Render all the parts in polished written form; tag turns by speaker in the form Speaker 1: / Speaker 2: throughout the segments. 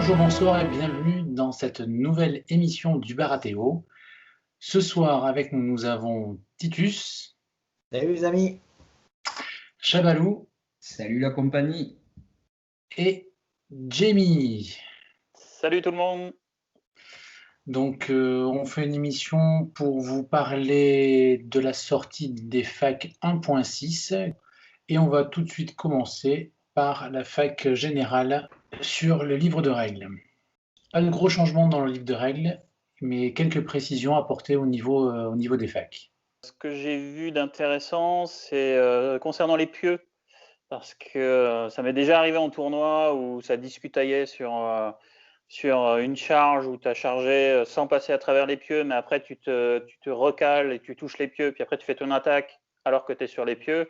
Speaker 1: Bonjour, bonsoir et bienvenue dans cette nouvelle émission du Baratéo. Ce soir, avec nous, nous avons Titus.
Speaker 2: Salut les amis.
Speaker 1: Chabalou.
Speaker 3: Salut la compagnie.
Speaker 1: Et Jamie.
Speaker 4: Salut tout le monde.
Speaker 1: Donc, on fait une émission pour vous parler de la sortie des facs 1.6 et on va tout de suite commencer par la fac générale sur le livre de règles. Pas de gros changements dans le livre de règles, mais quelques précisions apportées au niveau des facs.
Speaker 4: Ce que j'ai vu d'intéressant, c'est concernant les pieux, parce que ça m'est déjà arrivé en tournoi où ça discutaillait sur une charge où tu as chargé sans passer à travers les pieux, mais après tu te recales et tu touches les pieux, puis après tu fais ton attaque alors que tu es sur les pieux.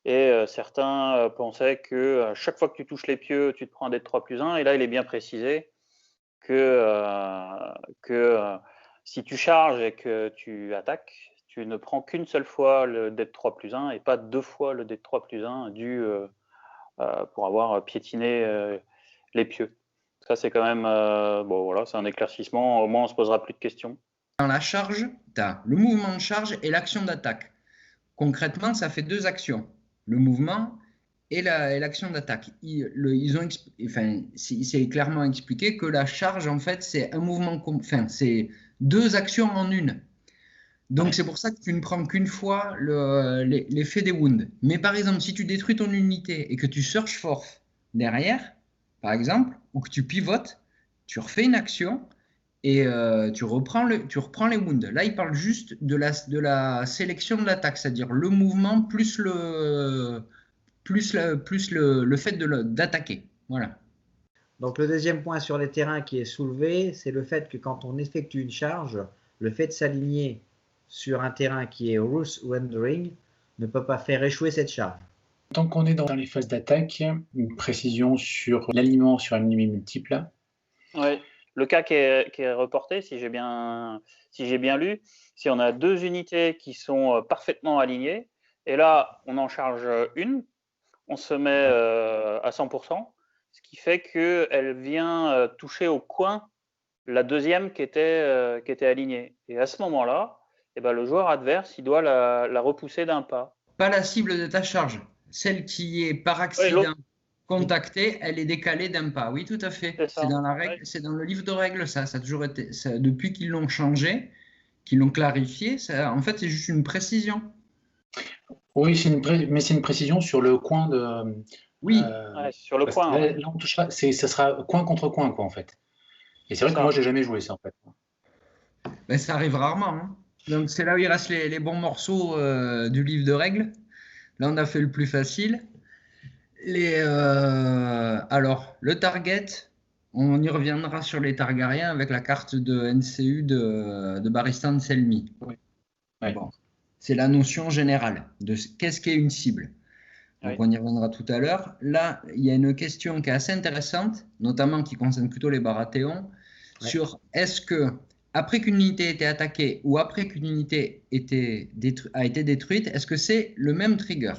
Speaker 4: Et certains pensaient que à chaque fois que tu touches les pieux, tu te prends un D3+1. Et là, il est bien précisé que si tu charges et que tu attaques, tu ne prends qu'une seule fois le D3+1 et pas deux fois le D3+1 dû pour avoir piétiné les pieux. Ça, c'est quand même bon, voilà, c'est un éclaircissement. Au moins, on ne se posera plus de questions.
Speaker 3: Dans la charge, tu as le mouvement de charge et l'action d'attaque. Concrètement, ça fait deux actions, le mouvement et l'action d'attaque. C'est clairement expliqué que la charge, en fait, c'est un mouvement, c'est deux actions en une. Donc, c'est pour ça que tu ne prends qu'une fois l'effet des wounds. Mais par exemple, si tu détruis ton unité et que tu search forth derrière, par exemple, ou que tu pivotes, tu refais une action et tu reprends les wounds. Là, il parle juste de la sélection de l'attaque, c'est-à-dire le mouvement plus le fait d'attaquer. Voilà.
Speaker 2: Donc le deuxième point sur les terrains qui est soulevé, c'est le fait que quand on effectue une charge, le fait de s'aligner sur un terrain qui est Ruth Rendering ne peut pas faire échouer cette charge.
Speaker 1: Tant qu'on est dans les phases d'attaque, une précision sur l'alignement sur un ennemi multiple.
Speaker 4: Oui, le cas qui est reporté, si j'ai bien lu, si on a deux unités qui sont parfaitement alignées, et là, on en charge une, on se met à 100%, ce qui fait qu'elle vient toucher au coin la deuxième qui était alignée. Et à ce moment-là, eh ben, le joueur adverse, il doit la repousser d'un pas.
Speaker 3: Pas la cible de ta charge. Celle qui est par accident contactée, elle est décalée d'un pas. Oui, tout à fait. C'est dans la règle, c'est dans le livre de règles, ça. Ça a toujours été, depuis qu'ils l'ont changé, qu'ils l'ont clarifié, ça, en fait, c'est juste une précision.
Speaker 1: Oui, mais c'est une précision sur le coin de.
Speaker 3: Oui.
Speaker 4: Sur le coin.
Speaker 1: Là, on touchera, ça sera coin contre coin, quoi, en fait. Et c'est vrai que moi, j'ai jamais joué ça, en fait.
Speaker 3: Ben, ça arrive rarement. Hein. Donc, c'est là où il reste les bons morceaux du livre de règles. Là, on a fait le plus facile. Alors, le target, on y reviendra sur les Targaryens avec la carte de NCU de Barristan Selmy.
Speaker 1: Oui. Ouais.
Speaker 3: Bon, c'est la notion générale de qu'est-ce qu'est une cible. Donc, on y reviendra tout à l'heure. Là, il y a une question qui est assez intéressante, notamment qui concerne plutôt les Baratheons, sur est-ce que, après qu'une unité ait été attaquée ou après qu'une unité a été détruite, est-ce que c'est le même trigger?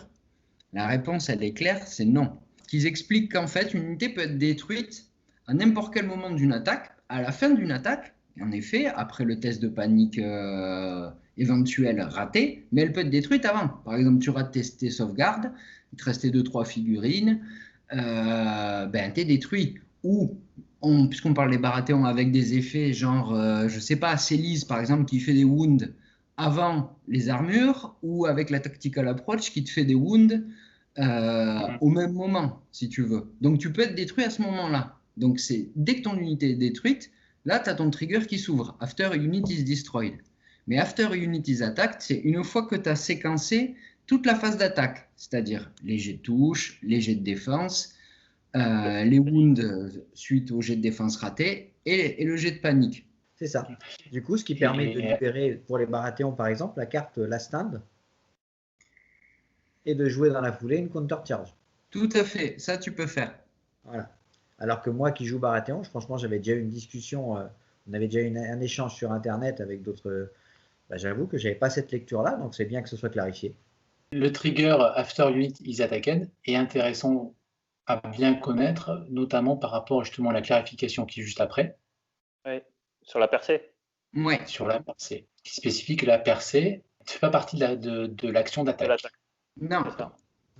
Speaker 3: La réponse, elle est claire, c'est non. Ils expliquent qu'en fait, une unité peut être détruite à n'importe quel moment d'une attaque, à la fin d'une attaque, en effet, après le test de panique éventuel raté, mais elle peut être détruite avant. Par exemple, tu rates tes sauvegardes, il te restait 2-3 figurines, t'es détruit. Ou, puisqu'on parle des Baratheons avec des effets genre, je sais pas, Célise par exemple, qui fait des wounds avant les armures, ou avec la tactical approach qui te fait des wounds au même moment, si tu veux. Donc, tu peux être détruit à ce moment-là. Donc, c'est dès que ton unité est détruite, là, tu as ton trigger qui s'ouvre. After a unit is destroyed. Mais after a unit is attacked, c'est une fois que tu as séquencé toute la phase d'attaque, c'est-à-dire les jets de touche, les jets de défense, les wounds suite au jet de défense raté et le jet de panique.
Speaker 2: C'est ça. Du coup, ce qui permet de libérer pour les Baratheons, par exemple, la carte Last Stand et de jouer dans la foulée une counter charge.
Speaker 3: Tout à fait, ça tu peux faire.
Speaker 2: Voilà. Alors que moi qui joue Baratheon, franchement, j'avais déjà eu une discussion, on avait déjà eu un échange sur Internet avec d'autres. J'avoue que j'avais pas cette lecture-là, donc c'est bien que ce soit clarifié.
Speaker 1: Le trigger After Unit is Attacked est intéressant à bien connaître, notamment par rapport justement à la clarification qui est juste après,
Speaker 4: Oui, sur la percée.
Speaker 3: Ouais.
Speaker 1: sur la percée, qui spécifie que la percée ne fait pas partie de l'action
Speaker 4: De
Speaker 1: d'attaque.
Speaker 4: l'attaque.
Speaker 3: Non.
Speaker 4: C'est ça.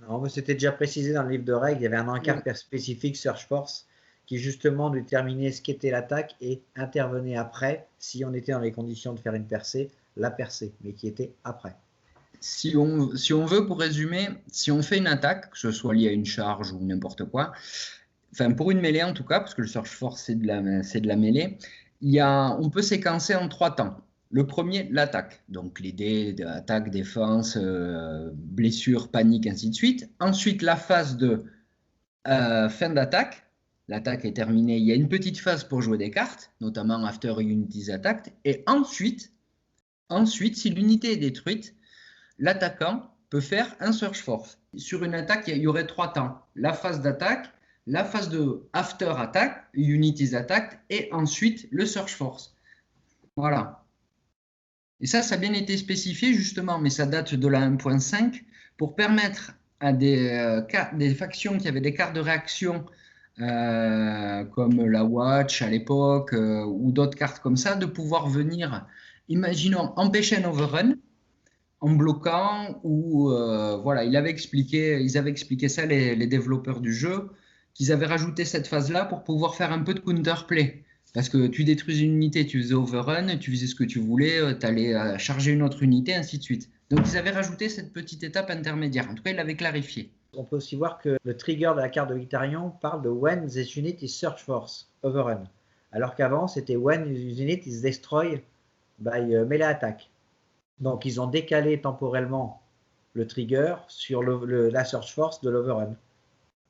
Speaker 2: Non, mais c'était déjà précisé dans le livre de règles, il y avait un encart spécifique Search Force qui justement déterminait ce qu'était l'attaque et intervenait après, si on était dans les conditions de faire une percée, la percée, mais qui était après.
Speaker 3: Si on veut, pour résumer, si on fait une attaque, que ce soit lié à une charge ou n'importe quoi, enfin pour une mêlée en tout cas, parce que le Search Force c'est de la mêlée, on peut séquencer en 3 temps. Le premier, l'attaque. Donc les dés d'attaque, défense, blessure, panique, ainsi de suite. Ensuite, la phase de fin d'attaque. L'attaque est terminée. Il y a une petite phase pour jouer des cartes, notamment After Unity's Attack. Et ensuite, si l'unité est détruite, l'attaquant peut faire un Search Force. Sur une attaque, il y aurait 3 temps. La phase d'attaque, la phase de After Attack, Unity's Attack, et ensuite le Search Force. Voilà. Et ça a bien été spécifié justement, mais ça date de la 1.5, pour permettre à des factions qui avaient des cartes de réaction, comme la Watch à l'époque, ou d'autres cartes comme ça, de pouvoir venir, imaginons, empêcher un overrun, en bloquant, ou voilà, ils avaient expliqué ça, les développeurs du jeu, qu'ils avaient rajouté cette phase-là pour pouvoir faire un peu de counterplay. Parce que tu détruis une unité, tu faisais overrun, tu faisais ce que tu voulais, tu allais charger une autre unité, ainsi de suite. Donc ils avaient rajouté cette petite étape intermédiaire. En tout cas, ils l'avaient clarifié.
Speaker 2: On peut aussi voir que le trigger de la carte de Victarion parle de when this unit is search force, overrun. Alors qu'avant, c'était when this unit is destroyed by melee attack. Donc ils ont décalé temporellement le trigger sur la search force de l'overrun,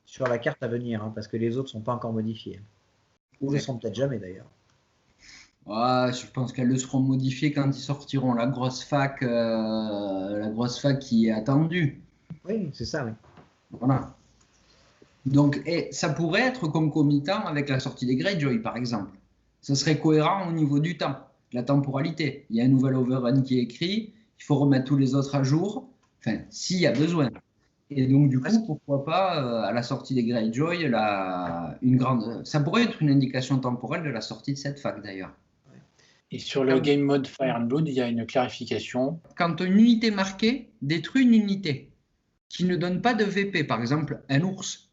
Speaker 2: sur la carte à venir, hein, parce que les autres ne sont pas encore modifiés. Ou ne sont peut-être jamais d'ailleurs.
Speaker 3: Ouais, je pense qu'elles le seront modifiées quand ils sortiront la grosse fac qui est attendue.
Speaker 2: Oui, c'est ça, oui.
Speaker 3: Voilà. Donc, et ça pourrait être concomitant avec la sortie des Greyjoy, par exemple. Ça serait cohérent au niveau du temps, de la temporalité. Il y a un nouvel overrun qui est écrit, il faut remettre tous les autres à jour, enfin, s'il y a besoin. Et donc, du coup, pourquoi pas, à la sortie des Greyjoy, ça pourrait être une indication temporelle de la sortie de cette fac, d'ailleurs.
Speaker 1: Et sur le game mode Fire and Blood, il y a une clarification.
Speaker 3: Quand une unité marquée détruit une unité qui ne donne pas de VP, par exemple un ours,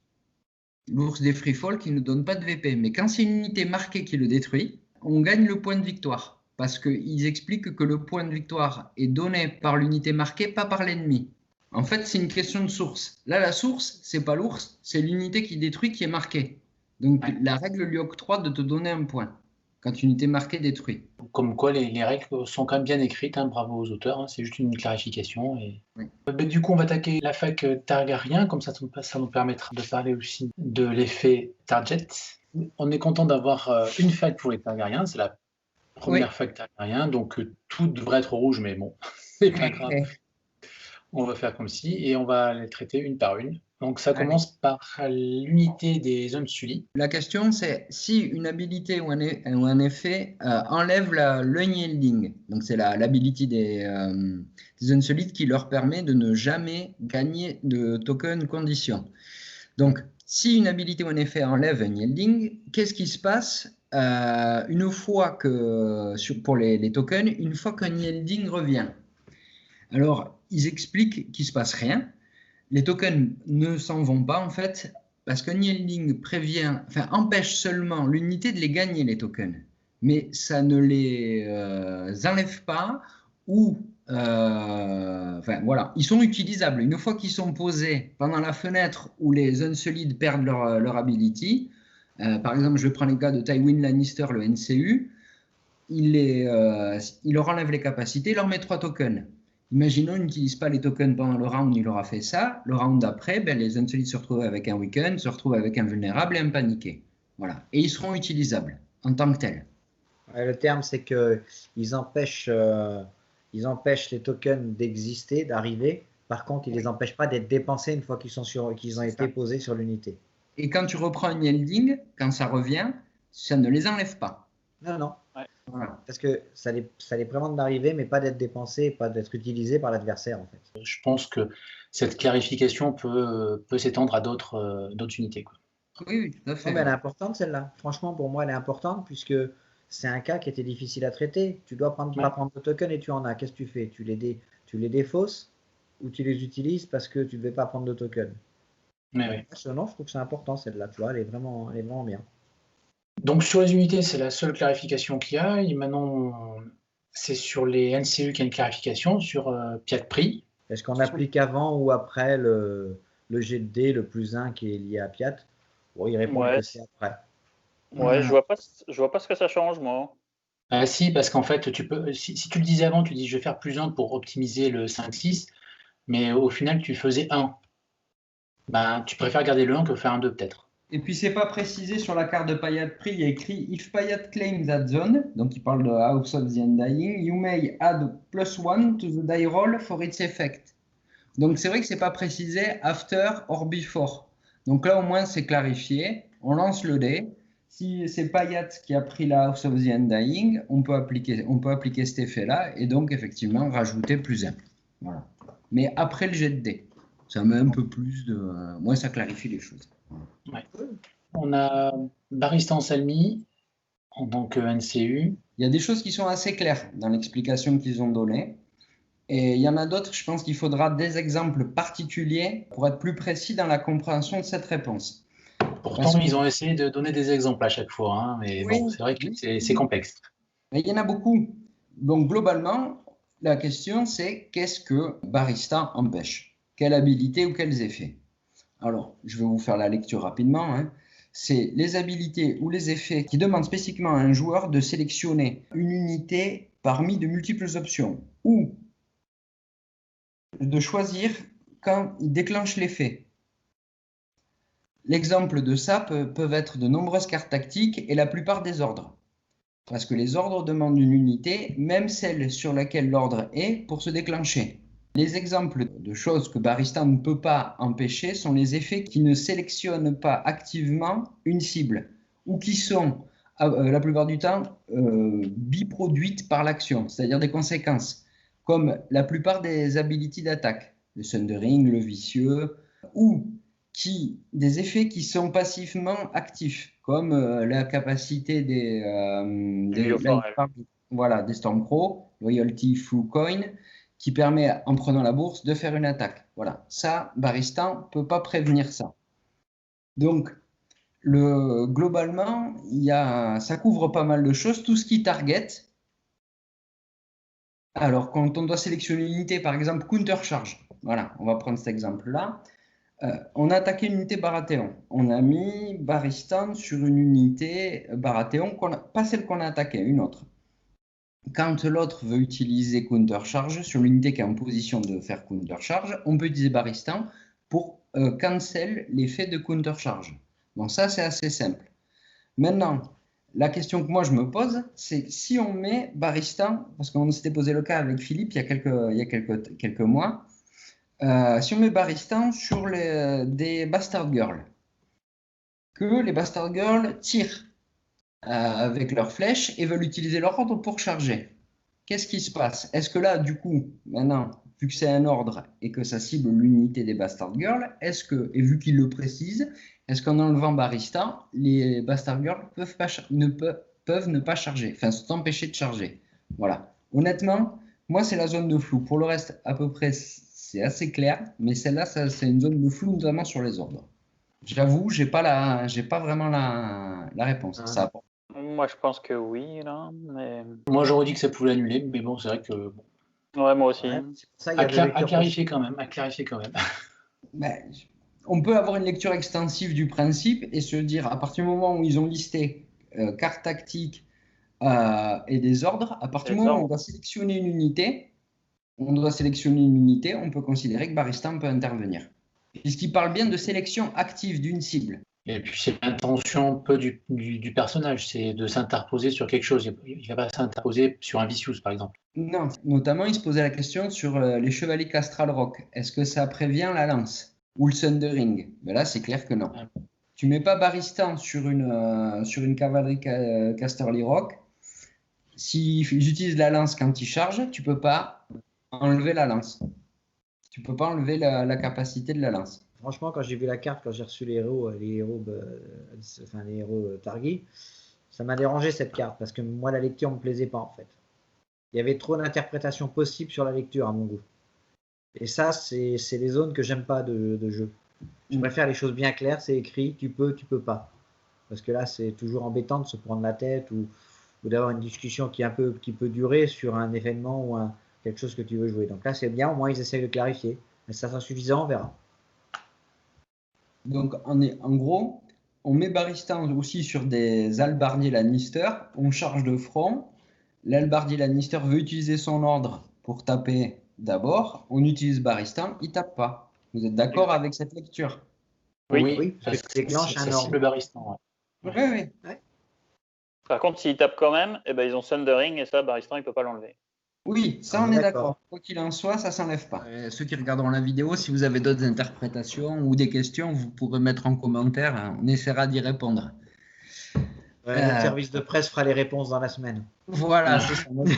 Speaker 3: l'ours des Freefall qui ne donne pas de VP, mais quand c'est une unité marquée qui le détruit, on gagne le point de victoire. Parce qu'ils expliquent que le point de victoire est donné par l'unité marquée, pas par l'ennemi. En fait, c'est une question de source. Là, la source, c'est pas l'ours, c'est l'unité qui détruit qui est marquée. Donc, la règle lui octroie de te donner un point quand une unité marquée détruit.
Speaker 1: Comme quoi, les règles sont quand même bien écrites, hein, bravo aux auteurs, hein, c'est juste une clarification.
Speaker 3: Oui.
Speaker 1: Du coup, on va attaquer la fac Targaryen, comme ça nous permettra de parler aussi de l'effet Target. On est content d'avoir une fac pour les Targaryens, c'est la première fac Targaryen, donc tout devrait être rouge, mais bon, c'est pas grave. On va faire comme si, et on va les traiter une par une. Donc ça commence par l'unité des Unsullied.
Speaker 3: La question c'est si une habilité ou un effet enlève l'unyielding. Donc c'est l'hability des Unsullied qui leur permet de ne jamais gagner de token condition. Donc si une habilité ou un effet enlève unyielding, qu'est-ce qui se passe une fois que, pour les tokens, une fois qu'un yielding revient? Alors ils expliquent qu'il ne se passe rien. Les tokens ne s'en vont pas en fait, parce qu'un yielding empêche seulement l'unité de les gagner, les tokens. Mais ça ne les enlève pas ou... voilà, ils sont utilisables. Une fois qu'ils sont posés pendant la fenêtre où les Unsullied perdent leur ability, par exemple, je vais prendre le cas de Tywin Lannister, le NCU, il leur enlève les capacités, il leur met 3 tokens. Imaginons, il n'utilise pas les tokens pendant le round, il aura fait ça. Le round d'après, les Unsullied se retrouvent avec un weaken, se retrouvent avec un vulnérable et un paniqué. Voilà. Et ils seront utilisables en tant que tels.
Speaker 2: Le terme, c'est qu'ils empêchent, les tokens d'exister, d'arriver. Par contre, ils ne les empêchent pas d'être dépensés une fois qu'ils ont été posés sur l'unité.
Speaker 3: Et quand tu reprends un yielding, quand ça revient, ça ne les enlève pas.
Speaker 2: Non.
Speaker 4: Ouais.
Speaker 2: Voilà. Parce que ça les prévente d'arriver, mais pas d'être dépensés, pas d'être utilisés par l'adversaire en fait.
Speaker 1: Je pense que cette clarification peut s'étendre à d'autres unités, quoi.
Speaker 3: Oui, tout à fait.
Speaker 2: Non, mais elle est importante celle-là. Franchement, pour moi, elle est importante puisque c'est un cas qui était difficile à traiter. Tu dois pas prendre de tokens et tu en as. Qu'est-ce que tu fais? Tu les défausses ou tu les utilises parce que tu ne devais pas prendre de tokens.
Speaker 1: Mais oui.
Speaker 2: Non, je trouve que c'est important celle-là. Tu vois, elle est vraiment bien.
Speaker 1: Donc sur les unités, c'est la seule clarification qu'il y a. Et maintenant, c'est sur les NCU qu'il y a une clarification, sur Piat Prix.
Speaker 2: Est-ce qu'on applique avant ou après le jet de dés, le +1 qui est lié à Piat? Bon, il répond que c'est après.
Speaker 4: Ouais, je vois pas ce que ça change, moi.
Speaker 1: Si, parce qu'en fait, si tu le disais avant, tu dis je vais faire +1 pour optimiser le 5-6, mais au final, tu faisais 1. Ben, tu préfères garder le 1 que faire un 2 peut-être.
Speaker 3: Et puis, c'est pas précisé sur la carte de Payat Prix, il y a écrit If Payat claims that zone, donc il parle de House of the Undying, you may add +1 to the die roll for its effect. Donc, c'est vrai que c'est pas précisé after or before. Donc là, au moins, c'est clarifié. On lance le dé. Si c'est Payat qui a pris la House of the Undying, on peut appliquer cet effet-là et donc, effectivement, rajouter +1. Voilà. Mais après le jet de dé. Ça met un peu plus de. Moi, ça clarifie les choses.
Speaker 1: Ouais. On a Baristan Salmi en tant que NCU.
Speaker 3: Il y a des choses qui sont assez claires dans l'explication qu'ils ont donnée. Et il y en a d'autres, je pense qu'il faudra des exemples particuliers pour être plus précis dans la compréhension de cette réponse.
Speaker 1: Pourtant, ils ont essayé de donner des exemples à chaque fois, hein, mais oui, bon, c'est vrai que c'est complexe.
Speaker 3: Mais il y en a beaucoup. Donc, globalement, la question, c'est qu'est-ce que Barista empêche? Quelle habilité ou quels effets? Alors, je vais vous faire la lecture rapidement. Hein. C'est les habilités ou les effets qui demandent spécifiquement à un joueur de sélectionner une unité parmi de multiples options ou de choisir quand il déclenche l'effet. L'exemple de ça peuvent être de nombreuses cartes tactiques et la plupart des ordres. Parce que les ordres demandent une unité, même celle sur laquelle l'ordre est, pour se déclencher. Les exemples de choses que Barista ne peut pas empêcher sont les effets qui ne sélectionnent pas activement une cible ou qui sont, la plupart du temps, biproduites par l'action, c'est-à-dire des conséquences, comme la plupart des abilities d'attaque, le Sundering, le Vicieux, ou des effets qui sont passivement actifs, comme la capacité des Stormcrow, Loyalty Through Coin, qui permet, en prenant la bourse, de faire une attaque. Voilà, ça, Barista ne peut pas prévenir ça. Donc, globalement, ça couvre pas mal de choses. Tout ce qui target. Alors, quand on doit sélectionner une unité, par exemple, counter charge. Voilà, on va prendre cet exemple-là. On a attaqué une unité Baratheon. On a mis Baristan sur une unité Baratheon, pas celle qu'on a attaquée, une autre. Quand l'autre veut utiliser counter charge sur l'unité qui est en position de faire counter charge, on peut utiliser Baristan pour cancel l'effet de counter charge. Donc ça, c'est assez simple. Maintenant, la question que moi je me pose, c'est si on met Baristan, parce qu'on s'était posé le cas avec Philippe il y a quelques mois, si on met Baristan sur des Bastard Girls, que les Bastard Girls tirent avec leurs flèches et veulent utiliser leur ordre pour charger. Qu'est-ce qui se passe? Est-ce que là, du coup, maintenant, vu que c'est un ordre et que ça cible l'unité des Bastard Girls, et vu qu'il le précise, est-ce qu'en enlevant Barista, les Bastard Girls peuvent ne pas charger, enfin sont empêchés de charger? Voilà. Honnêtement, moi, c'est la zone de flou. Pour le reste, à peu près, c'est assez clair, mais celle-là, c'est une zone de flou, notamment sur les ordres. J'avoue, j'ai pas vraiment la réponse. Ça apporte.
Speaker 4: Moi, je pense que oui, là. Mais...
Speaker 1: Moi, j'aurais dit que ça pouvait annuler, mais bon, c'est vrai que. Bon.
Speaker 4: Ouais, moi aussi.
Speaker 2: Ouais, ça,
Speaker 1: à clarifier quand même.
Speaker 3: Ben, on peut avoir une lecture extensive du principe et se dire, à partir du moment où ils ont listé cartes tactiques et des ordres, à partir du moment où on doit sélectionner une unité, on peut considérer que Baristan peut intervenir. Puisqu'il parle bien de sélection active d'une cible.
Speaker 1: Et puis c'est l'intention un peu du personnage, c'est de s'interposer sur quelque chose. Il ne va pas s'interposer sur un Vicious, par exemple.
Speaker 3: Non, notamment il se posait la question sur les chevaliers Castral Rock. Est-ce que ça prévient la lance ou le Sundering? Ben là, c'est clair que non. Ouais. Tu mets pas Baristan sur une cavalerie Casterly Rock. S'ils utilisent la lance quand ils chargent, tu peux pas enlever la lance. Tu peux pas enlever la capacité de la lance.
Speaker 2: Franchement, quand j'ai vu la carte, quand j'ai reçu les héros Targi, ça m'a dérangé cette carte parce que moi la lecture me plaisait pas en fait. Il y avait trop d'interprétations possibles sur la lecture à mon goût. Et ça, c'est les zones que j'aime pas de jeu. Je préfère les choses bien claires, c'est écrit, tu peux pas. Parce que là, c'est toujours embêtant de se prendre la tête ou d'avoir une discussion qui peut durer sur un événement ou quelque chose que tu veux jouer. Donc là, c'est bien, au moins ils essayent de clarifier. Mais ça sera suffisant, on verra.
Speaker 3: Donc, en gros, on met Barristan aussi sur des halbardiers Lannister, on charge de front. L'halbardier Lannister veut utiliser son ordre pour taper d'abord. On utilise Barristan, il tape pas. Vous êtes d'accord avec cette lecture?
Speaker 2: Oui, parce que tu déclenches un ordre.
Speaker 1: Le Barristan.
Speaker 3: Oui.
Speaker 4: Par contre, s'ils tapent quand même, eh ben, ils ont Sundering et ça, Barristan, il ne peut pas l'enlever.
Speaker 3: Oui, ça on est d'accord. Quoi qu'il en soit, ça s'enlève pas. Ceux qui regarderont la vidéo, si vous avez d'autres interprétations ou des questions, vous pourrez mettre en commentaire. On essaiera d'y répondre.
Speaker 2: Notre service de presse fera les réponses dans la semaine.
Speaker 3: Voilà, c'est ça. Notre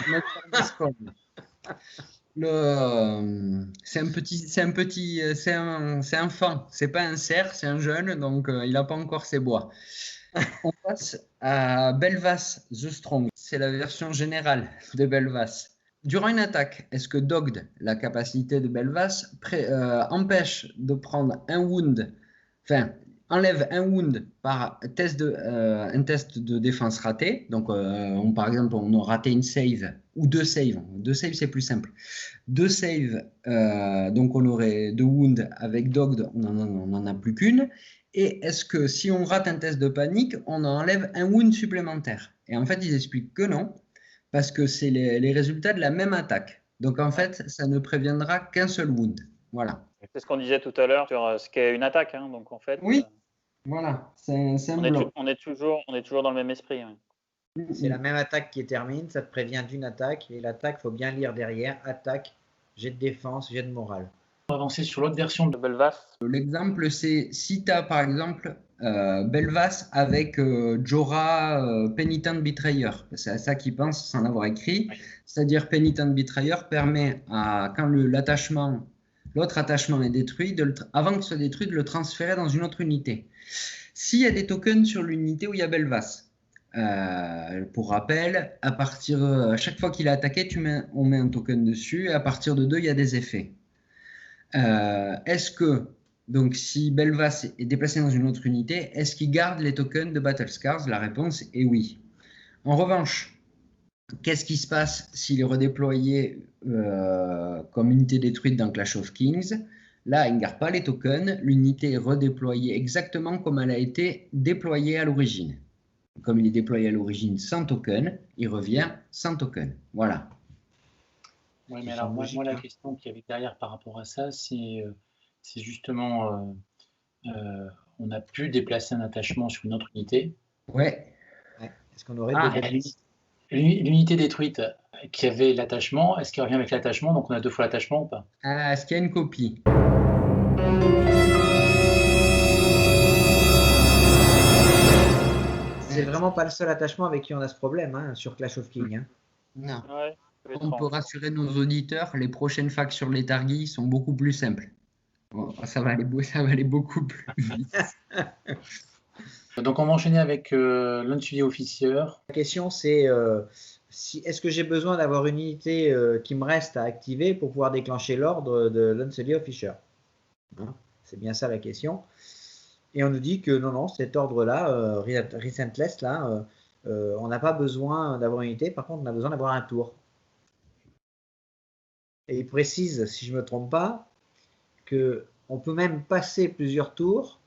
Speaker 3: c'est un fan. C'est pas un cerf, c'est un jeune, donc il n'a pas encore ses bois. On passe à Belvas The Strong. C'est la version générale de Belvas. Durant une attaque, est-ce que Dogged, la capacité de Belvas, empêche de prendre un wound, enfin, enlève un wound par un test de défense raté. Donc, par exemple, on a raté une save ou deux saves. Deux saves, c'est plus simple. Deux saves, donc on aurait deux wounds. Avec Dogged, on n'en a plus qu'une. Et est-ce que si on rate un test de panique, on enlève un wound supplémentaire? Et en fait, ils expliquent que non, parce que c'est les résultats de la même attaque. Donc en fait, ça ne préviendra qu'un seul wound. Voilà.
Speaker 4: C'est ce qu'on disait tout à l'heure sur ce qu'est une attaque. Hein. Donc en fait,
Speaker 3: oui, voilà. C'est un bloc.
Speaker 4: On est toujours dans le même esprit. Hein.
Speaker 2: C'est la même attaque qui termine, ça te prévient d'une attaque. Et l'attaque, il faut bien lire derrière. Attaque, jet de défense, jet de morale.
Speaker 1: On va avancer sur l'autre version de Belvas.
Speaker 3: L'exemple, c'est si tu as par exemple Belvas avec Jorah Penitent Betrayer. C'est à ça qu'il pense sans l'avoir écrit. Oui. C'est-à-dire Penitent Betrayer permet quand l'autre attachement est détruit, avant qu'il soit détruit, de le transférer dans une autre unité. S'il y a des tokens sur l'unité où il y a Belvas, pour rappel, à chaque fois qu'il est attaqué, on met un token dessus, et à partir de 2, il y a des effets. Est-ce que, donc, si Belvas est déplacé dans une autre unité, est-ce qu'il garde les tokens de Battle Scars? La réponse est oui. En revanche, qu'est-ce qui se passe s'il est redéployé comme unité détruite dans Clash of Kings? Là, il ne garde pas les tokens. L'unité est redéployée exactement comme elle a été déployée à l'origine. Comme il est déployé à l'origine sans token, il revient sans token. Voilà.
Speaker 1: Oui, mais alors moi, la question qu'il y avait derrière par rapport à ça, c'est justement, on a pu déplacer un attachement sur une autre unité.
Speaker 3: Ouais.
Speaker 2: Est-ce qu'on aurait
Speaker 1: l'unité détruite qui avait l'attachement, est-ce qu'elle revient avec l'attachement? Donc on a 2 fois l'attachement ou pas?
Speaker 3: Est-ce qu'il y a une copie?
Speaker 2: C'est vraiment pas le seul attachement avec qui on a ce problème hein, sur Clash of Kings. Hein.
Speaker 3: Non. Ouais. On peut rassurer nos auditeurs, les prochaines facs sur les Targi sont beaucoup plus simples. Bon, ça va aller beaucoup plus vite.
Speaker 1: Donc on va enchaîner avec l'Unsuivi Officer.
Speaker 2: La question c'est est-ce que j'ai besoin d'avoir une unité qui me reste à activer pour pouvoir déclencher l'ordre de l'Unsuivi Officer hein, c'est bien ça la question. Et on nous dit que non, cet ordre-là, Resentless, là, on n'a pas besoin d'avoir une unité, par contre on a besoin d'avoir un tour. Et il précise, si je ne me trompe pas, qu'on peut même passer plusieurs tours,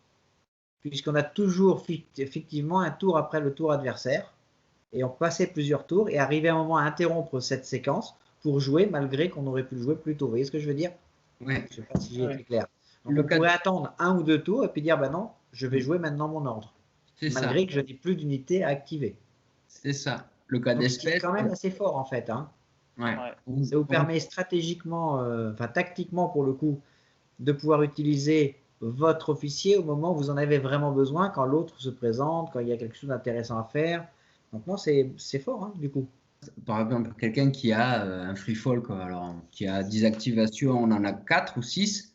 Speaker 2: puisqu'on a toujours effectivement un tour après le tour adversaire. Et on peut passer plusieurs tours et arriver à un moment à interrompre cette séquence pour jouer, malgré qu'on aurait pu le jouer plus tôt. Vous voyez ce que je veux dire?
Speaker 3: Oui.
Speaker 2: Je ne sais pas si j'ai été clair. Donc on pourrait attendre 1 ou 2 tours et puis dire, non, je vais jouer maintenant mon ordre. Malgré que je n'ai plus d'unité à activer.
Speaker 3: C'est ça. Le cas d'espèce.
Speaker 2: C'est quand même assez fort en fait. Hein.
Speaker 3: Ouais.
Speaker 2: Ça vous permet stratégiquement, tactiquement pour le coup, de pouvoir utiliser votre officier au moment où vous en avez vraiment besoin, quand l'autre se présente, quand il y a quelque chose d'intéressant à faire. Donc non, c'est fort hein, du coup.
Speaker 3: Par exemple, quelqu'un qui a un free fall, quoi, alors, qui a 10 activations, on en a 4 ou 6.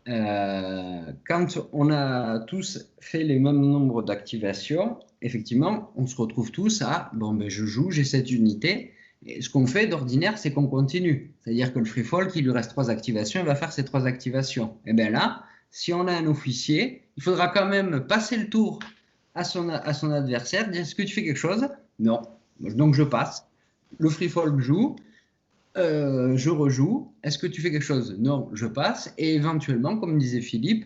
Speaker 3: Quand on a tous fait les mêmes nombres d'activations, effectivement, on se retrouve tous à bon, ben, je joue, j'ai cette unité. Et ce qu'on fait d'ordinaire, c'est qu'on continue. C'est-à-dire que le free fall, qui lui reste 3 activations, il va faire ses 3 activations. Et bien là, si on a un officier, il faudra quand même passer le tour à son adversaire, dire est-ce que tu fais quelque chose? Non. Donc je passe. Le free fall joue. Je rejoue. Est-ce que tu fais quelque chose? Non, je passe. Et éventuellement, comme disait Philippe,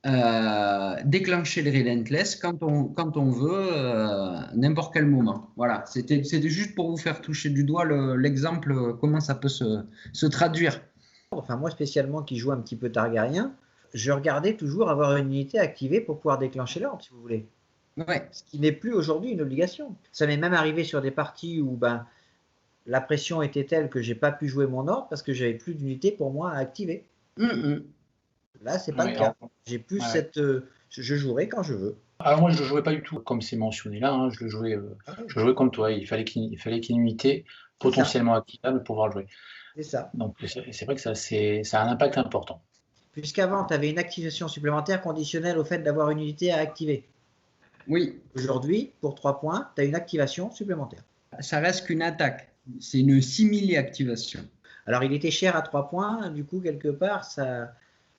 Speaker 3: déclencher le Relentless quand on veut, n'importe quel moment. Voilà, c'était juste pour vous faire toucher du doigt l'exemple, comment ça peut se traduire.
Speaker 2: Enfin, moi spécialement qui joue un petit peu Targaryen, je regardais toujours avoir une unité activée pour pouvoir déclencher l'ordre, si vous voulez.
Speaker 3: Ouais.
Speaker 2: Ce qui n'est plus aujourd'hui une obligation. Ça m'est même arrivé sur des parties où la pression était telle que j'ai pas pu jouer mon ordre parce que j'avais plus d'unité pour moi à activer. Là, c'est pas le cas. J'ai plus cette. Je jouerai quand je veux.
Speaker 1: Alors moi, je ne jouais pas du tout comme c'est mentionné là. Hein. Je jouais comme toi. Il fallait qu'il y ait une unité potentiellement activable pour pouvoir jouer.
Speaker 2: C'est ça.
Speaker 1: Donc c'est vrai que ça a un impact important.
Speaker 2: Puisqu'avant, tu avais une activation supplémentaire conditionnelle au fait d'avoir une unité à activer.
Speaker 3: Oui.
Speaker 2: Aujourd'hui, pour 3 points, tu as une activation supplémentaire.
Speaker 3: Ça reste qu'une attaque. C'est une simili-activation.
Speaker 2: Alors, il était cher à 3 points. Du coup, quelque part, ça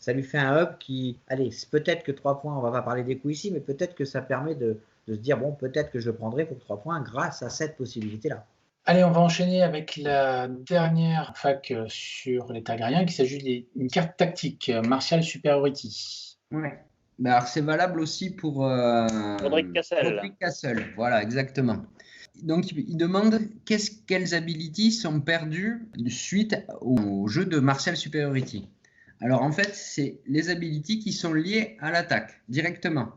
Speaker 2: lui fait un hub qui... Allez, peut-être que 3 points, on va pas parler des coups ici, mais peut-être que ça permet de se dire, bon, peut-être que je le prendrai pour 3 points grâce à cette possibilité-là.
Speaker 1: Allez, on va enchaîner avec la dernière fac sur les Targaryens, qui s'agit d'une carte tactique, Martial Superiority.
Speaker 3: Ouais. Alors, c'est valable aussi pour
Speaker 4: Roderick
Speaker 3: Castle. Voilà, exactement. Donc, il demande quelles abilities sont perdues suite au jeu de Martial Superiority. Alors, en fait, c'est les abilities qui sont liées à l'attaque directement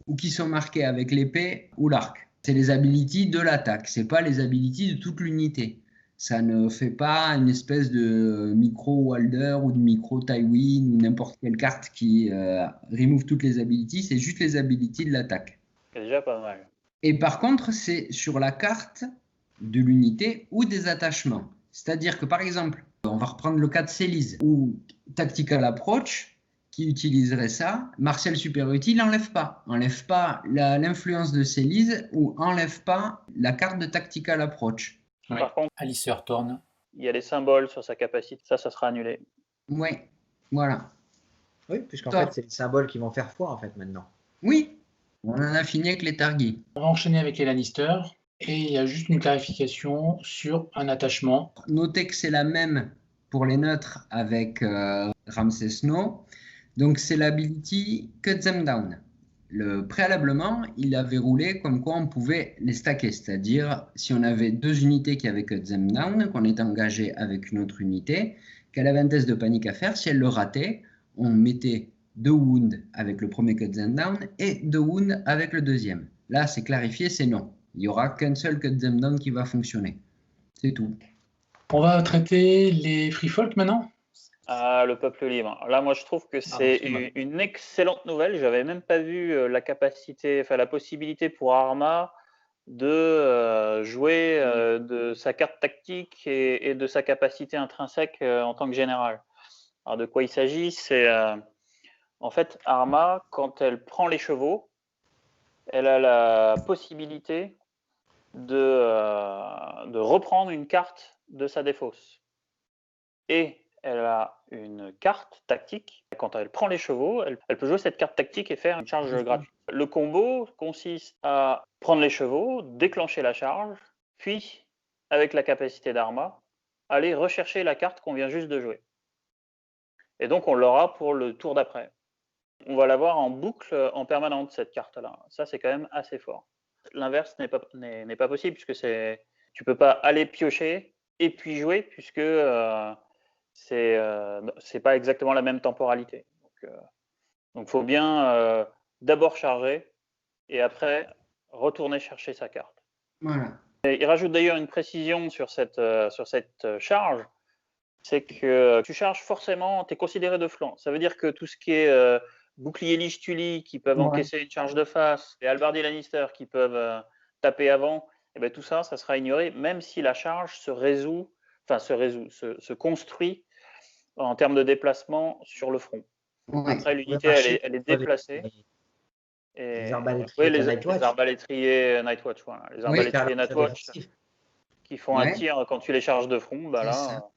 Speaker 3: ou qui sont marquées avec l'épée ou l'arc. C'est les abilities de l'attaque, c'est pas les abilities de toute l'unité. Ça ne fait pas une espèce de micro Walder ou de micro Tywin ou n'importe quelle carte qui remove toutes les abilities, c'est juste les abilities de l'attaque.
Speaker 4: C'est déjà pas mal.
Speaker 3: Et par contre, c'est sur la carte de l'unité ou des attachements. C'est-à-dire que par exemple, on va reprendre le cas de Célise ou Tactical Approach qui utiliserait ça. Martial Superiority, il n'enlève pas. Enlève pas l'influence de Célise ou enlève pas la carte de Tactical Approach.
Speaker 1: Oui.
Speaker 4: Par contre,
Speaker 1: Alistair Thorne.
Speaker 4: Il y a les symboles sur sa capacité. Ça sera annulé.
Speaker 3: Oui, voilà.
Speaker 2: Oui, puisqu'en fait, c'est les symboles qui vont faire foi en fait maintenant.
Speaker 3: Oui, on en a fini avec les Targis.
Speaker 1: On va enchaîner avec les Lannister. Et il y a juste une clarification sur un attachement.
Speaker 3: Notez que c'est la même pour les neutres avec Ramsay Snow. Donc c'est l'ability Cut Them Down. Préalablement, il avait roulé comme quoi on pouvait les stacker, c'est-à-dire si on avait 2 unités qui avaient Cut Them Down, qu'on était engagé avec une autre unité, qu'elle avait un test de panique à faire, si elle le ratait, on mettait 2 wounds avec le premier Cut Them Down et 2 wounds avec le deuxième. Là, c'est clarifié, c'est non. Il n'y aura qu'un seul Cut Them Down qui va fonctionner. C'est tout.
Speaker 1: On va traiter les Free Folk maintenant.
Speaker 4: Ah, le peuple libre. Là, moi, je trouve que c'est une excellente nouvelle. J'avais même pas vu la possibilité pour Arma de jouer de sa carte tactique et de sa capacité intrinsèque en tant que général. Alors, de quoi il s'agit? C'est en fait Arma, quand elle prend les chevaux, elle a la possibilité de reprendre une carte de sa défausse. Et elle a une carte tactique. Quand elle prend les chevaux, elle peut jouer cette carte tactique et faire une charge gratuite. Le combo consiste à prendre les chevaux, déclencher la charge, puis, avec la capacité d'Arma, aller rechercher la carte qu'on vient juste de jouer. Et donc, on l'aura pour le tour d'après. On va l'avoir en boucle en permanente, cette carte-là. Ça, c'est quand même assez fort. L'inverse n'est pas possible, puisque tu ne peux pas aller piocher et puis jouer, puisque c'est pas exactement la même temporalité. Donc, faut bien d'abord charger et après retourner chercher sa carte.
Speaker 3: Voilà.
Speaker 4: Et il rajoute d'ailleurs une précision sur cette charge, c'est que tu charges forcément, tu es considéré de flanc. Ça veut dire que tout ce qui est bouclier Lich Tully qui peuvent encaisser une charge de face, et Halbardi Lannister qui peuvent taper avant, et ben, tout ça, ça sera ignoré, même si la charge se construit en termes de déplacement sur le front.
Speaker 3: Ouais.
Speaker 4: Après, l'unité, elle est déplacée.
Speaker 2: Les
Speaker 4: Et
Speaker 2: arbalétriers
Speaker 4: oui,
Speaker 2: Nightwatch.
Speaker 4: les arbalétriers Nightwatch, voilà. Les arbalétriers Nightwatch qui font un tir quand tu les charges de front, bah là.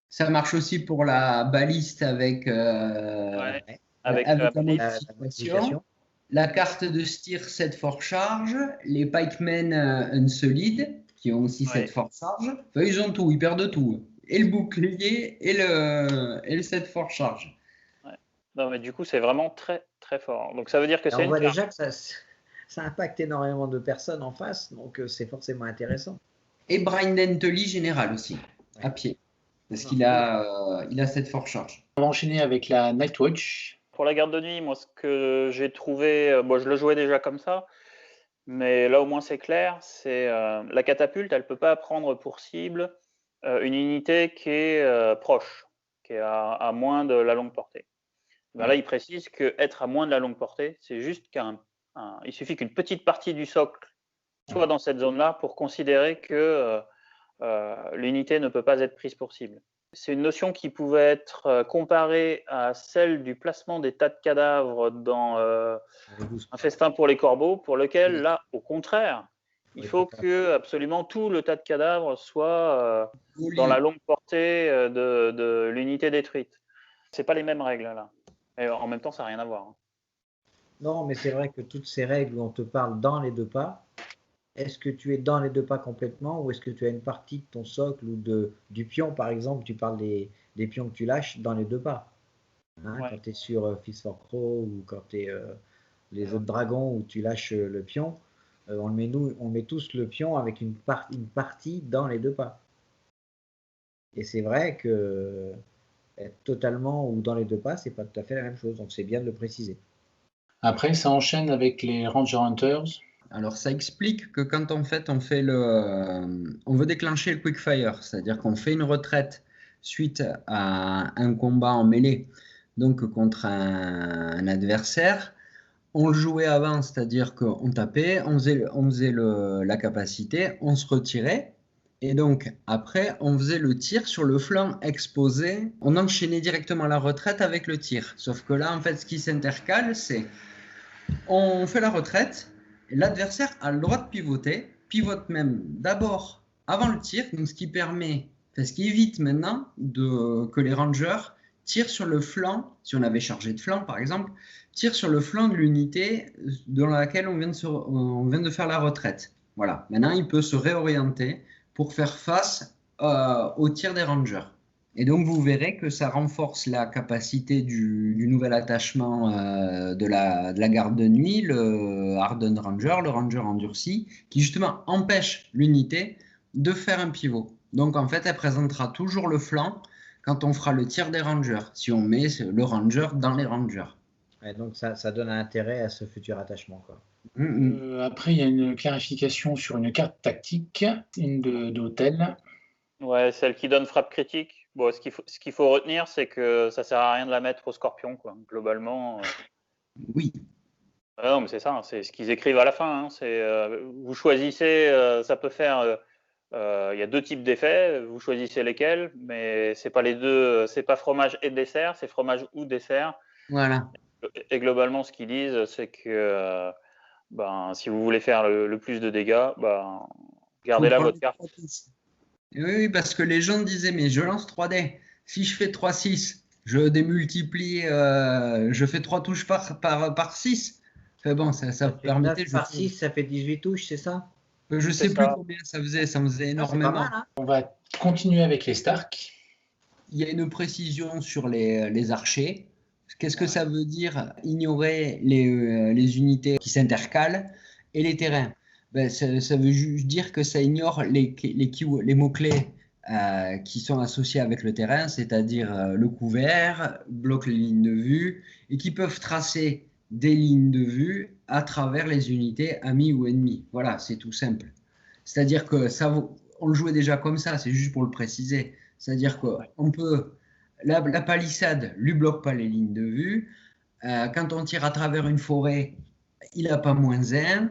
Speaker 3: Ça marche aussi pour la baliste avec la modification. La carte de Styr, cette force charge. Les pikemen Unsolid, qui ont aussi cette force charge. Enfin, ils ont tout, ils perdent tout. Et le bouclier et le cette force charge.
Speaker 4: Ouais. Non, mais du coup, c'est vraiment très, très fort. Donc, ça veut dire que c'est
Speaker 2: on voit déjà que ça impacte énormément de personnes en face, donc c'est forcément intéressant.
Speaker 3: Et Brian Dentley général aussi, à pied. Parce qu'il a cette force charge.
Speaker 1: On va enchaîner avec la Nightwatch.
Speaker 4: Pour la garde de nuit, moi, ce que j'ai trouvé, je le jouais déjà comme ça, mais là, au moins, c'est clair, c'est la catapulte, elle ne peut pas prendre pour cible une unité qui est proche, qui est à moins de la longue portée. Ben là, il précise qu'être à moins de la longue portée, c'est juste il suffit qu'une petite partie du socle soit dans cette zone-là pour considérer que l'unité ne peut pas être prise pour cible. C'est une notion qui pouvait être comparée à celle du placement des tas de cadavres dans un festin pour les corbeaux, pour lequel, là, au contraire, il faut que absolument tout le tas de cadavres soit dans la longue portée de l'unité détruite. C'est pas les mêmes règles, là. Et en même temps, ça n'a rien à voir.
Speaker 2: Non, mais c'est vrai que toutes ces règles où on te parle dans les deux pas, est-ce que tu es dans les deux pas complètement ou est-ce que tu as une partie de ton socle ou du pion, par exemple, tu parles des pions que tu lâches dans les deux pas. Quand tu es sur Fist for Crow ou quand tu es les autres dragons où tu lâches le pion, on met tous le pion avec une partie dans les deux pas. Et c'est vrai que être totalement ou dans les deux pas, c'est pas tout à fait la même chose. Donc c'est bien de le préciser.
Speaker 1: Après, ça enchaîne avec les Ranger Hunters.
Speaker 3: Alors, ça explique que quand on veut déclencher le quickfire, c'est-à-dire qu'on fait une retraite suite à un combat en mêlée, donc contre un adversaire, on le jouait avant, c'est-à-dire qu'on tapait, on faisait la capacité, on se retirait, et donc après, on faisait le tir sur le flanc exposé, on enchaînait directement la retraite avec le tir. Sauf que là, en fait, ce qui s'intercale, c'est on fait la retraite, l'adversaire a le droit de pivote même d'abord avant le tir, donc ce qui évite maintenant que les rangers tirent sur le flanc, si on avait chargé de flanc par exemple, tirent sur le flanc de l'unité dans laquelle on vient de faire la retraite. Voilà, maintenant il peut se réorienter pour faire face au tir des rangers. Et donc, vous verrez que ça renforce la capacité du nouvel attachement de la garde de nuit, le Hardened Ranger, le Ranger endurci, qui justement empêche l'unité de faire un pivot. Donc, en fait, elle présentera toujours le flanc quand on fera le tir des Rangers, si on met le Ranger dans les Rangers.
Speaker 2: Ouais, donc, ça donne un intérêt à ce futur attachement, quoi.
Speaker 1: Après, il y a une clarification sur une carte tactique, une d'hôtel.
Speaker 4: Ouais, celle qui donne frappe critique. Bon, ce qu'il faut retenir, c'est que ça sert à rien de la mettre au scorpion, quoi. Globalement.
Speaker 3: Oui.
Speaker 4: Non, mais c'est ça. C'est ce qu'ils écrivent à la fin. Vous choisissez. Ça peut faire. Il y a deux types d'effets. Vous choisissez lesquels, mais c'est pas les deux. C'est pas fromage et dessert. C'est fromage ou dessert.
Speaker 3: Voilà.
Speaker 4: Et globalement, ce qu'ils disent, c'est que si vous voulez faire le plus de dégâts, gardez-la votre carte.
Speaker 3: Oui, parce que les gens disaient, mais je lance 3D. Si je fais 3-6, je démultiplie, je fais 3 touches par 6. Enfin bon, ça permettait.
Speaker 2: 9 par 6, ça fait 18 touches, c'est ça?
Speaker 3: Je ne sais plus combien ça faisait énormément.
Speaker 2: Mal, hein.
Speaker 1: On va continuer avec les Stark.
Speaker 3: Il y a une précision sur les archers. Qu'est-ce que ça veut dire ignorer les unités qui s'intercalent et les terrains? Ça veut juste dire que ça ignore les mots-clés qui sont associés avec le terrain, c'est-à-dire le couvert, bloque les lignes de vue, et qui peuvent tracer des lignes de vue à travers les unités amies ou ennemies. Voilà, c'est tout simple. C'est-à-dire que on le jouait déjà comme ça, c'est juste pour le préciser. C'est-à-dire qu'on peut... La palissade ne lui bloque pas les lignes de vue. Quand on tire à travers une forêt, il n'a pas -1.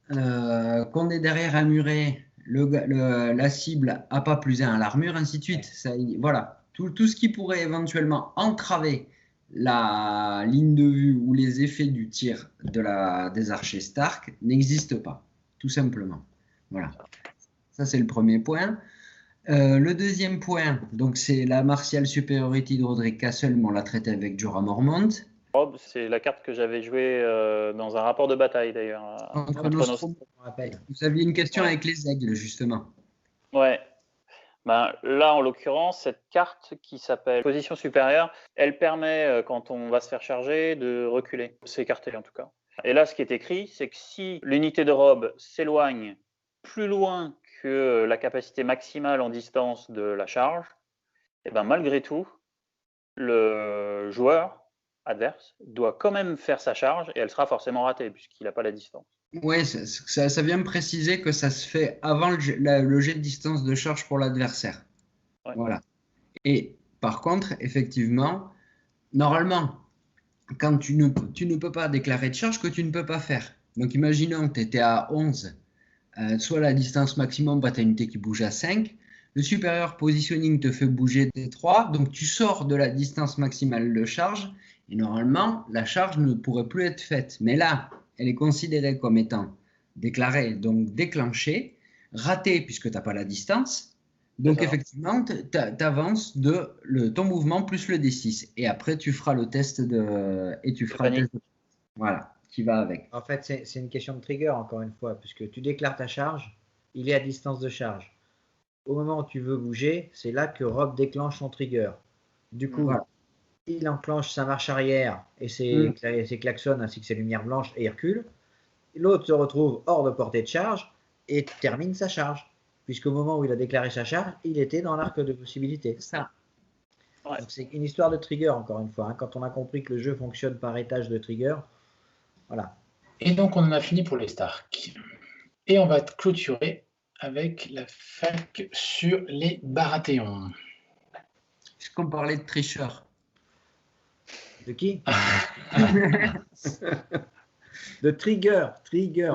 Speaker 3: qu'on est derrière un muret, la cible n'a pas +1 à l'armure, ainsi de suite. Ça, voilà. Tout ce qui pourrait éventuellement entraver la ligne de vue ou les effets du tir des archers Stark n'existe pas, tout simplement. Voilà. Ça, c'est le premier point. Le deuxième point, donc c'est la Martial Superiority de Roderick Castle, mais on l'a traité avec Jorah Mormont.
Speaker 4: C'est la carte que j'avais jouée dans un rapport de bataille d'ailleurs.
Speaker 3: Contre Nostromo. Vous aviez une question avec les aigles, justement.
Speaker 4: Ouais. Ben, là, en l'occurrence, cette carte qui s'appelle position supérieure, elle permet, quand on va se faire charger, de reculer. C'est écarté en tout cas. Et là, ce qui est écrit, c'est que si l'unité de Rob s'éloigne plus loin que la capacité maximale en distance de la charge, et ben, malgré tout, le joueur adverse doit quand même faire sa charge et elle sera forcément ratée puisqu'il n'a pas la distance.
Speaker 3: Oui, ça vient me préciser que ça se fait avant le jet de distance de charge pour l'adversaire.
Speaker 4: Ouais.
Speaker 3: Voilà. Et par contre, effectivement, normalement, quand tu ne peux pas déclarer de charge que tu ne peux pas faire. Donc, imaginons que tu étais à 11, soit la distance maximum, tu as une unité qui bouge à 5. Le supérieur positioning te fait bouger des 3, donc tu sors de la distance maximale de charge, et normalement, la charge ne pourrait plus être faite. Mais là, elle est considérée comme étant déclarée, donc déclenchée, ratée puisque tu n'as pas la distance. Donc effectivement, tu avances ton mouvement plus le D6. Et après, tu feras le test voilà, qui va avec.
Speaker 2: En fait, c'est une question de trigger, encore une fois, puisque tu déclares ta charge, il est à distance de charge. Au moment où tu veux bouger, c'est là que Rob déclenche son trigger. Du coup, voilà, il enclenche sa marche arrière et ses klaxons ainsi que ses lumières blanches et il recule. L'autre se retrouve hors de portée de charge et termine sa charge. Puisqu'au moment où il a déclaré sa charge, il était dans l'arc de possibilité.
Speaker 3: Ça.
Speaker 2: Ouais. Donc c'est une histoire de trigger, encore une fois. Hein. Quand on a compris que le jeu fonctionne par étage de trigger, voilà.
Speaker 1: Et donc, on en a fini pour les Stark. Et on va clôturer avec la fac sur les Baratheons.
Speaker 3: Puisqu'on parlait de tricheurs.
Speaker 2: De qui? De trigger.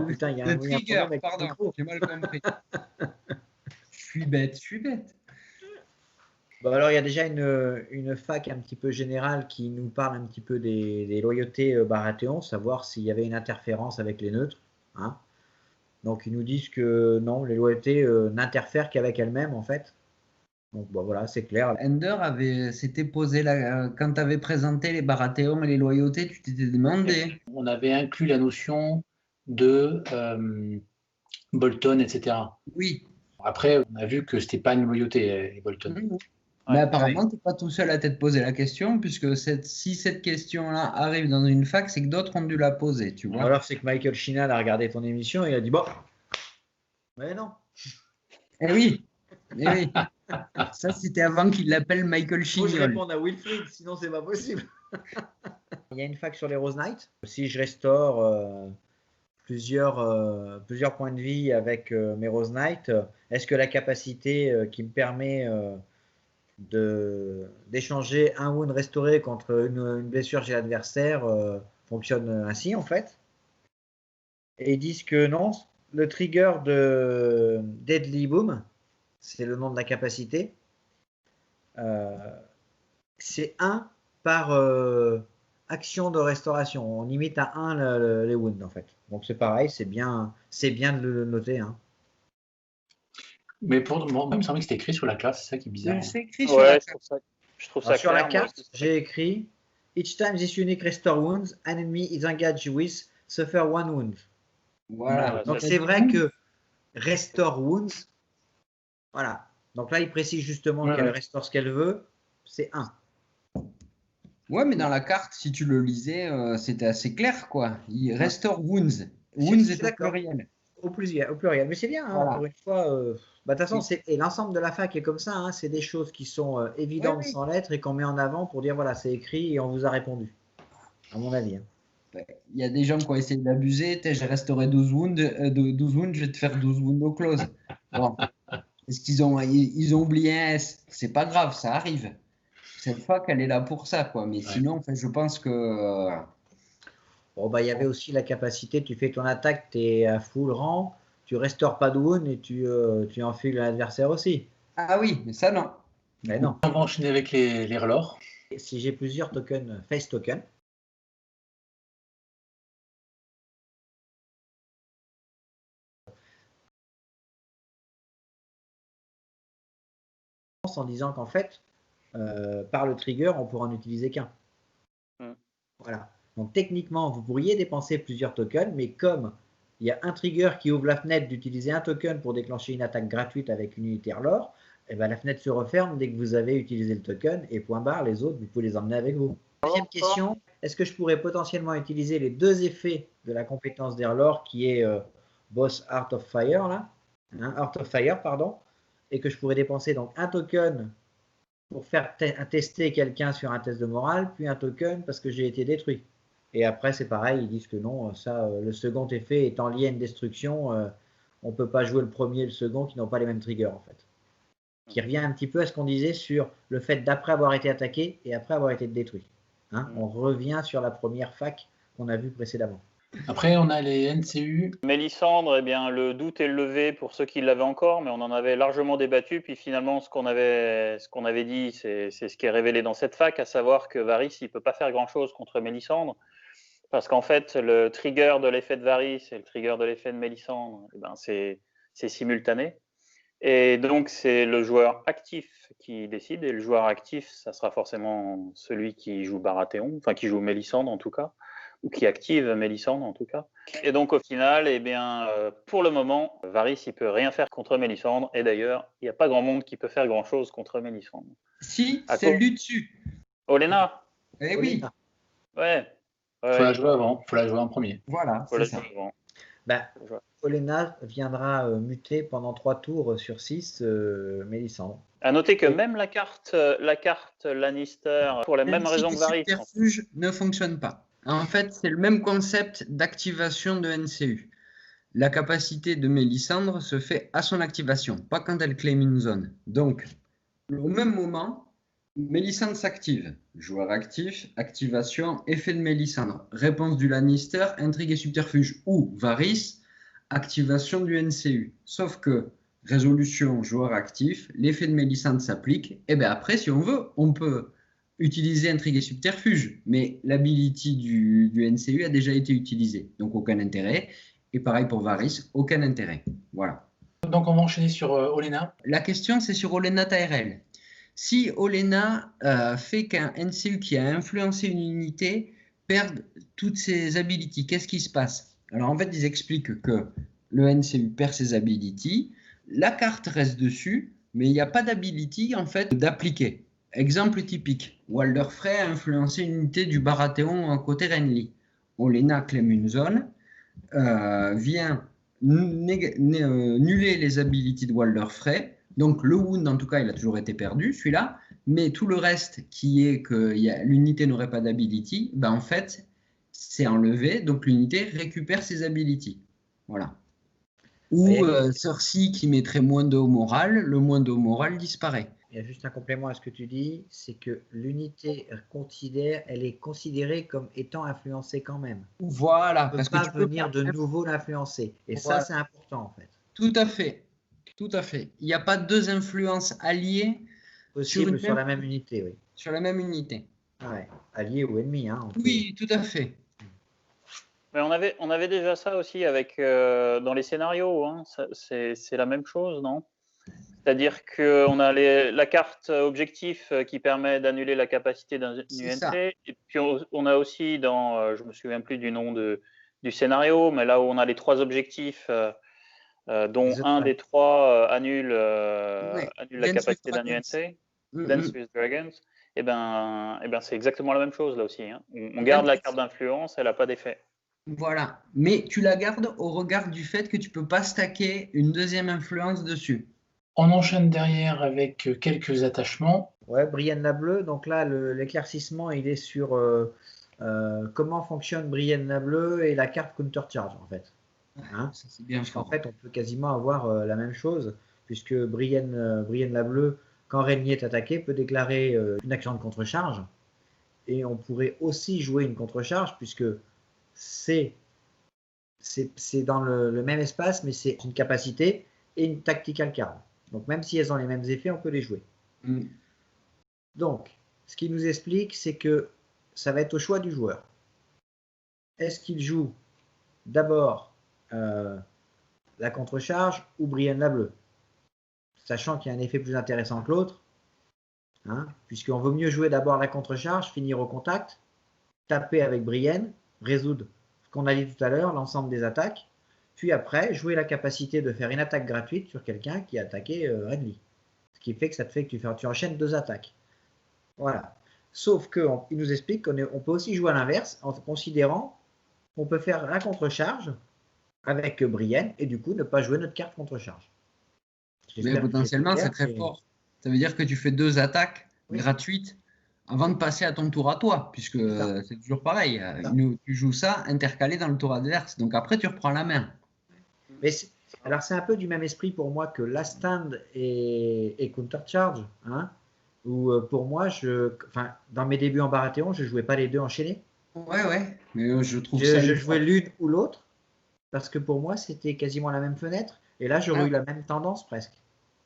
Speaker 2: Putain, il y a un
Speaker 3: trigger, pardon, j'ai mal compris. Je suis bête.
Speaker 2: Bon, alors, il y a déjà une fac un petit peu générale qui nous parle un petit peu des loyautés Baratheon, savoir s'il y avait une interférence avec les neutres. Hein. Donc, ils nous disent que non, les loyautés n'interfèrent qu'avec elles-mêmes, en fait. Donc, bon, voilà, c'est clair.
Speaker 3: Ender s'était posé quand tu avais présenté les Baratheons et les loyautés, tu t'étais demandé.
Speaker 1: On avait inclus la notion de Bolton, etc.
Speaker 3: Oui.
Speaker 1: Après, on a vu que c'était pas une loyauté, les Bolton.
Speaker 3: Mais apparemment, tu n'es pas tout seul à t'être posé la question, puisque si cette question-là arrive dans une fac, c'est que d'autres ont dû la poser, tu vois.
Speaker 2: Alors, c'est que Michael Chinal a regardé ton émission et il a dit bon. Mais non.
Speaker 3: Eh oui. Ça, c'était avant qu'il l'appelle Michael Chinal.
Speaker 2: Faut que je réponde à Wilfried, sinon c'est pas possible. Il y a une fac sur les Rose Knights. Si je restaure plusieurs points de vie avec mes Rose Knights, est-ce que la capacité qui me permet d'échanger un wound restauré contre une blessure chez l'adversaire fonctionne ainsi en fait? Et ils disent que non, le trigger de Deadly Boom, c'est le nom de la capacité, c'est 1 par action de restauration. On limite à 1 les wounds en fait. Donc c'est pareil, c'est bien de le noter. Hein.
Speaker 1: Mais pour moi, il me semblait que c'était écrit sur la classe, c'est ça qui est bizarre.
Speaker 3: C'est écrit sur la carte.
Speaker 4: Je trouve ça
Speaker 2: sur
Speaker 4: clair,
Speaker 2: la carte, j'ai écrit Each time this unique restore wounds, an enemy is engaged with suffer 1 wound.
Speaker 3: Voilà.
Speaker 2: Donc c'est vrai que restore wounds, voilà. Donc là, il précise justement qu'elle restaure ce qu'elle veut, c'est 1.
Speaker 3: Ouais, mais dans la carte, si tu le lisais, c'était assez clair, quoi. Il restore wounds. Wounds est au pluriel.
Speaker 2: Au pluriel. Mais c'est bien, hein, voilà. Pour une fois. De toute façon, et l'ensemble de la fac est comme ça. Hein, c'est des choses qui sont évidentes sans lettres et qu'on met en avant pour dire voilà, c'est écrit et on vous a répondu. À mon avis. Hein.
Speaker 3: Il y a des gens qui ont essayé d'abuser. J'ai restauré 12 wounds, je vais te faire 12 wounds au close. Bon. Est-ce qu'ils ont oublié un S? C'est pas grave, ça arrive. Cette fac, elle est là pour ça, quoi. Mais sinon, en fait, je pense que.
Speaker 2: Bon, bah, il y avait aussi la capacité, tu fais ton attaque, tu es à full rang, tu restores pas de wound et tu enfiles l'adversaire aussi.
Speaker 3: Ah oui, mais ça non.
Speaker 2: Mais non.
Speaker 1: On va enchaîner avec les relors.
Speaker 2: Si j'ai plusieurs tokens, face tokens, en disant qu'en fait, par le trigger, on pourra en utiliser qu'un. Voilà. Donc techniquement, vous pourriez dépenser plusieurs tokens, mais comme il y a un trigger qui ouvre la fenêtre d'utiliser un token pour déclencher une attaque gratuite avec une unité relore, et ben la fenêtre se referme dès que vous avez utilisé le token et point barre, les autres, vous pouvez les emmener avec vous. Deuxième question, est-ce que je pourrais potentiellement utiliser les deux effets de la compétence d'Airlore qui est Boss Art of Fire, là, hein, Art of Fire, pardon, et que je pourrais dépenser donc un token pour faire tester quelqu'un sur un test de morale, puis un token parce que j'ai été détruit. Et après, c'est pareil, ils disent que non, ça, le second effet étant lié à une destruction, on ne peut pas jouer le premier et le second qui n'ont pas les mêmes triggers, en fait. Qui revient un petit peu à ce qu'on disait sur le fait d'après avoir été attaqué et après avoir été détruit. Hein, on revient sur la première fac qu'on a vue précédemment.
Speaker 1: Après, on a les NCU.
Speaker 4: Mélisandre, eh bien, le doute est levé pour ceux qui l'avaient encore, mais on en avait largement débattu. Puis finalement, ce qu'on avait dit, c'est ce qui est révélé dans cette fac, à savoir que Varys, il ne peut pas faire grand-chose contre Mélisandre, parce qu'en fait, le trigger de l'effet de Varys et le trigger de l'effet de Mélisandre, eh ben, c'est simultané. Et donc, c'est le joueur actif qui décide, et le joueur actif, ça sera forcément celui qui joue Baratheon, enfin qui joue Mélisandre en tout cas, ou qui active Mélisandre en tout cas. Et donc au final, eh bien, pour le moment, Varys il peut rien faire contre Mélisandre, et d'ailleurs, il n'y a pas grand monde qui peut faire grand chose contre Mélisandre.
Speaker 3: Si, c'est lui dessus.
Speaker 4: Olenna.
Speaker 3: Eh oui.
Speaker 4: Ouais.
Speaker 1: Faut la jouer avant, faut la jouer en premier.
Speaker 3: Voilà,
Speaker 4: c'est ça.
Speaker 2: Ben, Olenna viendra muter pendant 3 tours sur 6 Mélisandre.
Speaker 4: À noter que même la carte Lannister, pour les mêmes raisons que Varys,
Speaker 3: le subterfuge ne fonctionne pas. En fait, c'est le même concept d'activation de NCU. La capacité de Mélisandre se fait à son activation, pas quand elle claim une zone. Donc, au même moment, Mélisandre s'active. Joueur actif, activation, effet de Mélisandre. Réponse du Lannister, intrigue et subterfuge. Ou Varys, activation du NCU. Sauf que, résolution, joueur actif, l'effet de Mélisandre s'applique. Et bien après, si on veut, on peut utiliser intrigue et subterfuge. Mais l'ability du NCU a déjà été utilisée. Donc aucun intérêt. Et pareil pour Varys, aucun intérêt. Voilà.
Speaker 1: Donc on va enchaîner sur Olenna.
Speaker 3: La question, c'est sur Olenna Tyrell. Si Olenna fait qu'un NCU qui a influencé une unité perde toutes ses abilities, qu'est-ce qui se passe? Alors en fait, ils expliquent que le NCU perd ses abilities, la carte reste dessus, mais il n'y a pas d'ability en fait d'appliquer. Exemple typique, Walder Frey a influencé une unité du Baratheon à côté Renly. Olenna claim une zone, vient nuller les abilities de Walder Frey. Donc le wound, en tout cas, il a toujours été perdu, celui-là. Mais tout le reste, qui est que l'unité n'aurait pas d'ability, ben en fait, c'est enlevé. Donc l'unité récupère ses abilities. Voilà. Ou Cersei qui mettrait moins de haut moral, le moins de haut moral disparaît.
Speaker 2: Il y a juste un complément à ce que tu dis, c'est que l'unité elle est considérée comme étant influencée quand même.
Speaker 3: Voilà.
Speaker 2: On ne peut pas venir de nouveau l'influencer. Et voilà. Ça, c'est important en fait.
Speaker 3: Tout à fait. Tout à fait. Il n'y a pas deux influences alliées
Speaker 2: possibles sur la même unité. Oui.
Speaker 3: Sur la même unité.
Speaker 2: Ouais. Alliées ou ennemies. Hein,
Speaker 3: oui, tout à fait.
Speaker 4: Mais on avait déjà ça aussi avec dans les scénarios. Hein. C'est la même chose, non? C'est-à-dire qu'on a la carte objectif qui permet d'annuler la capacité d'un UNT. Et puis on a aussi dans, je ne me souviens plus du nom du scénario, mais là où on a les 3 objectifs, dont un des 3 annule la capacité d'un UNT, Dance with Dragons, et ben c'est exactement la même chose là aussi. Hein. On garde la carte d'influence, elle n'a pas d'effet.
Speaker 3: Voilà, mais tu la gardes au regard du fait que tu ne peux pas stacker une deuxième influence dessus.
Speaker 1: On enchaîne derrière avec quelques attachements.
Speaker 2: Ouais, Brienne la Bleue. Donc là, l'éclaircissement, il est sur comment fonctionne Brienne la Bleue et la carte Counter Charge, en fait. Hein,
Speaker 3: c'est bien fort.
Speaker 2: En fait, on peut quasiment avoir la même chose, puisque Brienne la Bleue, quand Renly est attaqué, peut déclarer une action de contre-charge. Et on pourrait aussi jouer une contre-charge, puisque c'est dans le même espace, mais c'est une capacité et une tactical card. Donc même si elles ont les mêmes effets, on peut les jouer. Donc, ce qui nous explique, c'est que ça va être au choix du joueur. Est-ce qu'il joue d'abord la contre-charge ou Brienne la bleue, sachant qu'il y a un effet plus intéressant que l'autre, hein, puisqu'on vaut mieux jouer d'abord la contre-charge, finir au contact, taper avec Brienne, résoudre ce qu'on a dit tout à l'heure, l'ensemble des attaques, puis après jouer la capacité de faire une attaque gratuite sur quelqu'un qui a attaqué Renly. Ce qui fait que ça te fait que tu enchaînes 2 attaques. Voilà. Sauf qu'il nous explique qu'on peut aussi jouer à l'inverse en considérant qu'on peut faire la contre-charge avec Brienne et du coup ne pas jouer notre carte contre-charge.
Speaker 3: Mais potentiellement, c'est très fort. Ça veut dire que tu fais 2 attaques gratuites avant de passer à ton tour à toi, puisque c'est toujours pareil. Tu joues ça intercalé dans le tour adverse. Donc après, tu reprends la main.
Speaker 2: Mais alors, c'est un peu du même esprit pour moi que Last Stand et Counter-Charge. Hein, où pour moi, dans mes débuts en Baratheon, je ne jouais pas les deux enchaînés.
Speaker 3: Ouais. Mais je trouve
Speaker 2: je jouais l'une ou l'autre parce que pour moi, c'était quasiment la même fenêtre. Et là, j'aurais eu la même tendance presque.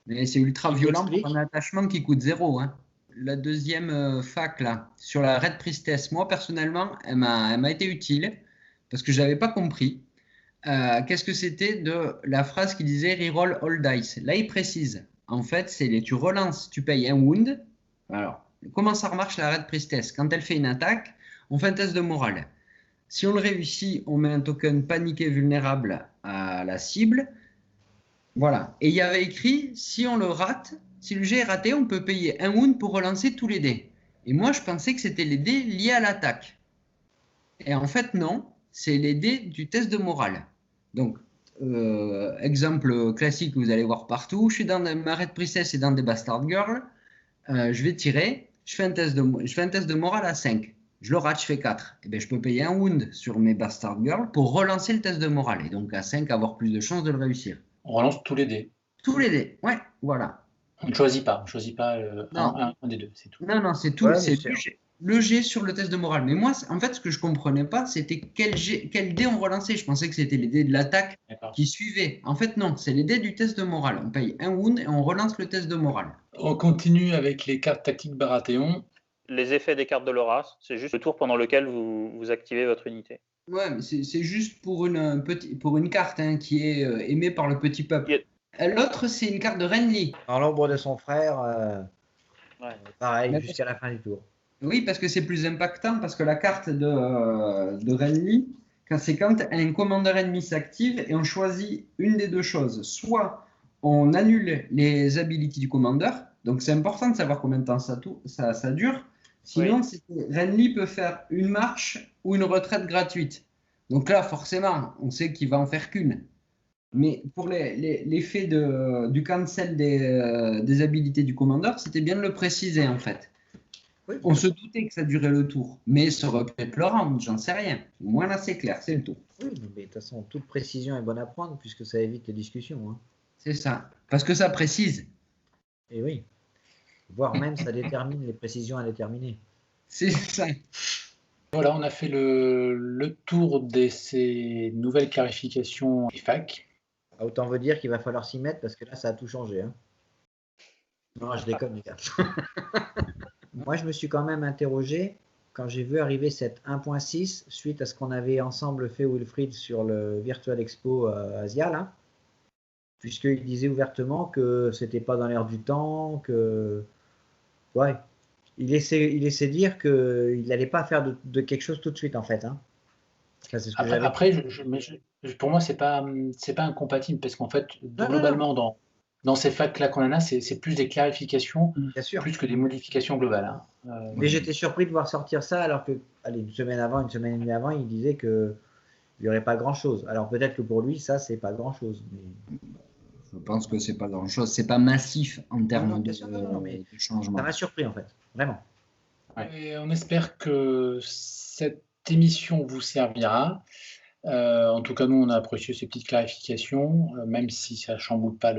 Speaker 3: Mais c'est ultra violent pour un attachement qui coûte 0. Hein. La deuxième fac, là, sur la Red Priestess, moi, personnellement, elle m'a été utile parce que je n'avais pas compris. Qu'est-ce que c'était de la phrase qui disait reroll all dice. Là, il précise. En fait, tu relances, tu payes un wound. Alors, comment ça marche la Red Priestess? Quand elle fait une attaque, on fait un test de morale. Si on le réussit, on met un token paniqué vulnérable à la cible. Voilà. Et il y avait écrit, si on le rate, si le jet est raté, on peut payer un wound pour relancer tous les dés. Et moi, je pensais que c'était les dés liés à l'attaque. Et en fait, non. C'est les dés du test de morale. Donc, exemple classique que vous allez voir partout. Je suis dans ma Red Priestess et dans des Bastard Girls. Je vais tirer. Je fais un test de morale à 5. Je le rate, je fais 4. Et bien, je peux payer un wound sur mes Bastard Girls pour relancer le test de morale. Et donc, à 5, avoir plus de chances de le réussir.
Speaker 1: On relance tous les dés.
Speaker 3: Tous les dés, ouais, voilà.
Speaker 1: On ne choisit pas un des deux, c'est tout.
Speaker 3: Non, c'est tout. Ouais, c'est le jet sur le test de morale. Mais moi, en fait, ce que je ne comprenais pas, c'était quel dé on relançait. Je pensais que c'était les dés de l'attaque qui suivaient. En fait, non, c'est les dés du test de morale. On paye un wound et on relance le test de morale.
Speaker 1: On continue avec les cartes tactiques Baratheon.
Speaker 4: Les effets des cartes de l'Horace, c'est juste le tour pendant lequel vous activez votre unité.
Speaker 3: Ouais, mais c'est juste pour une carte hein, qui est aimée par le petit peuple. L'autre, c'est une carte de Renly.
Speaker 2: Dans l'ombre de son frère, pareil, jusqu'à la fin du tour.
Speaker 3: Oui, parce que c'est plus impactant, parce que la carte de Renly, quand un commandeur ennemi s'active et on choisit une des deux choses. Soit on annule les abilities du commandeur, donc c'est important de savoir combien de temps ça dure. Sinon, Renly peut faire une marche ou une retraite gratuite. Donc là, forcément, on sait qu'il va en faire qu'une. Mais pour l'effet du cancel des habilités du commandeur, c'était bien de le préciser en fait. Oui. On se doutait que ça durait le tour, mais ça aurait pu être le round, j'en sais rien. Au moins là, c'est clair, c'est le tour.
Speaker 2: Oui, mais de toute façon, toute précision est bonne à prendre puisque ça évite les discussions. Hein.
Speaker 3: C'est ça, parce que ça précise.
Speaker 2: Et oui, voire même ça détermine les précisions à déterminer.
Speaker 3: C'est ça.
Speaker 1: Voilà, on a fait le tour de ces nouvelles clarifications FAQ.
Speaker 2: Autant veut dire qu'il va falloir s'y mettre parce que là, ça a tout changé. Hein. Non, je déconne, les gars. Moi, je me suis quand même interrogé quand j'ai vu arriver cette 1.6 suite à ce qu'on avait ensemble fait Wilfried sur le Virtual Expo Asia, là, puisqu'il disait ouvertement que c'était pas dans l'air du temps, que ouais, il laissait dire qu'il n'allait pas faire de quelque chose tout de suite en fait. Hein.
Speaker 1: Ça, c'est ce que après, pour moi, c'est pas incompatible parce qu'en fait, globalement, dans ces facs-là qu'on en a, c'est plus des clarifications, plus que des modifications globales. Hein.
Speaker 2: Mais j'étais surpris de voir sortir ça alors que, allez, une semaine et demie avant, il disait qu'il n'y aurait pas grand-chose. Alors peut-être que pour lui, ça, c'est pas grand-chose. Mais...
Speaker 3: Je pense que c'est pas grand-chose. C'est pas massif en termes de changement.
Speaker 2: Ça m'a surpris en fait, vraiment.
Speaker 1: Ouais. Et on espère que cette émission vous servira. En tout cas, nous, on a apprécié ces petites clarifications, même si ça ne chamboule pas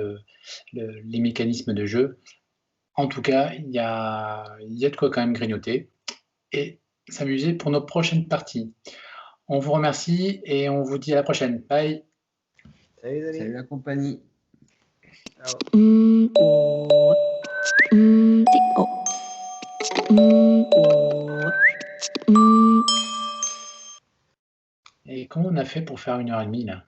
Speaker 1: les mécanismes de jeu. En tout cas, il y a de quoi quand même grignoter et s'amuser pour nos prochaines parties. On vous remercie et on vous dit à la prochaine. Bye.
Speaker 3: Salut la compagnie.
Speaker 1: Et comment on a fait pour faire 1h30 là?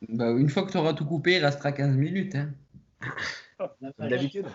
Speaker 3: Bah, une fois que tu auras tout coupé, il restera 15 minutes. Hein.
Speaker 2: Comme d'habitude.